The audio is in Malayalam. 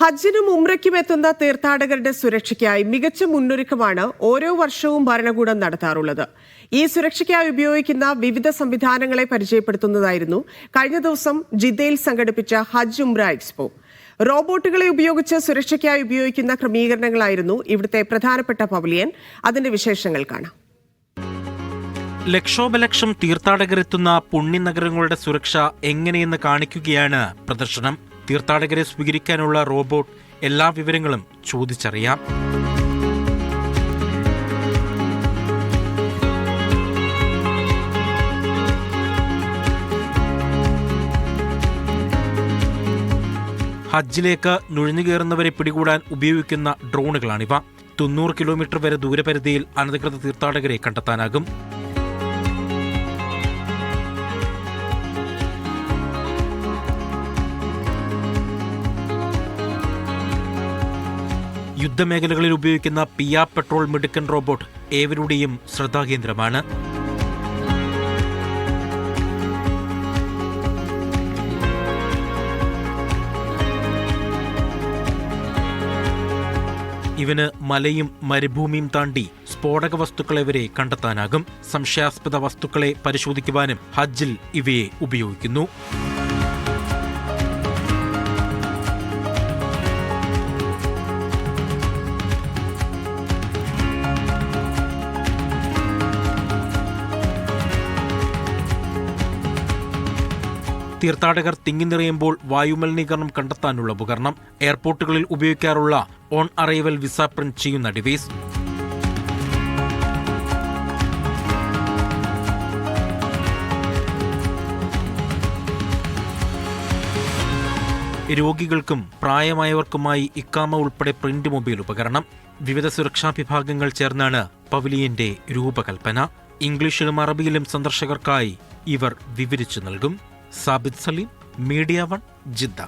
ഹജ്ജിനും ഉംറയ്ക്കും എത്തുന്ന തീർത്ഥാടകരുടെ സുരക്ഷയ്ക്കായി മികച്ച മുന്നൊരുക്കമാണ് ഓരോ വർഷവും ഭരണകൂടം നടത്താറുള്ളത്. ഈ സുരക്ഷയ്ക്കായി ഉപയോഗിക്കുന്ന വിവിധ സംവിധാനങ്ങളെ പരിചയപ്പെടുത്തുന്നതായിരുന്നു കഴിഞ്ഞ ദിവസം ജിദ്ദയിൽ സംഘടിപ്പിച്ച ഹജ്ജ് ഉംറ എക്സ്പോ. റോബോട്ടുകളെ ഉപയോഗിച്ച് സുരക്ഷയ്ക്കായി ഉപയോഗിക്കുന്ന ക്രമീകരണങ്ങളായിരുന്നു ഇവിടുത്തെ പ്രധാനപ്പെട്ട പവലിയൻ. അതിന്റെ വിശേഷങ്ങൾ കാണാം. ലക്ഷോപലക്ഷം തീർത്ഥാടകരെത്തുന്ന പുണ്യനഗരങ്ങളുടെ സുരക്ഷ എങ്ങനെയെന്ന് കാണിക്കുകയാണ് പ്രദർശനം. തീർത്ഥാടകരെ സ്വീകരിക്കാനുള്ള റോബോട്ട് എല്ലാ വിവരങ്ങളും ചോദിച്ചറിയാം. ഹജ്ജിലേക്ക് നുഴഞ്ഞുകയറുന്നവരെ പിടികൂടാൻ ഉപയോഗിക്കുന്ന ഡ്രോണുകളാണിവ. 90 കിലോമീറ്റർ വരെ ദൂരപരിധിയിൽ അനധികൃത തീർത്ഥാടകരെ കണ്ടെത്താനാകും. യുദ്ധമേഖലകളിൽ ഉപയോഗിക്കുന്ന പിയ പെട്രോൾ മിടുക്കൻ റോബോട്ട് ഏവരുടെയും ശ്രദ്ധാകേന്ദ്രമാണ്. ഇവന് മലയും മരുഭൂമിയും താണ്ടി സ്ഫോടക വസ്തുക്കളെ വരെ കണ്ടെത്താനാകും. സംശയാസ്പദ വസ്തുക്കളെ പരിശോധിക്കുവാനും ഹജ്ജിൽ ഇവയെ ഉപയോഗിക്കുന്നു. തീർത്ഥാടകർ തിങ്ങി നിറയുമ്പോൾ വായുമലിനീകരണം കണ്ടെത്താനുള്ള ഉപകരണം. എയർപോർട്ടുകളിൽ ഉപയോഗിക്കാറുള്ള ഓൺ അറൈവൽ വിസ പ്രിന്റ് ചെയ്യുന്ന ഡിവൈസ്. രോഗികൾക്കും പ്രായമായവർക്കുമായി ഇക്കാമ ഉൾപ്പെടെ പ്രിന്റ് മൊബൈൽ ഉപകരണം. വിവിധ സുരക്ഷാ വിഭാഗങ്ങൾ ചേർന്നാണ് പവലിയന്റെ രൂപകൽപ്പന. ഇംഗ്ലീഷിലും അറബിയിലും സന്ദർശകർക്കായി ഇവർ വിവരിച്ചു നൽകും. Sabith Saleem, media 1, Jeddah.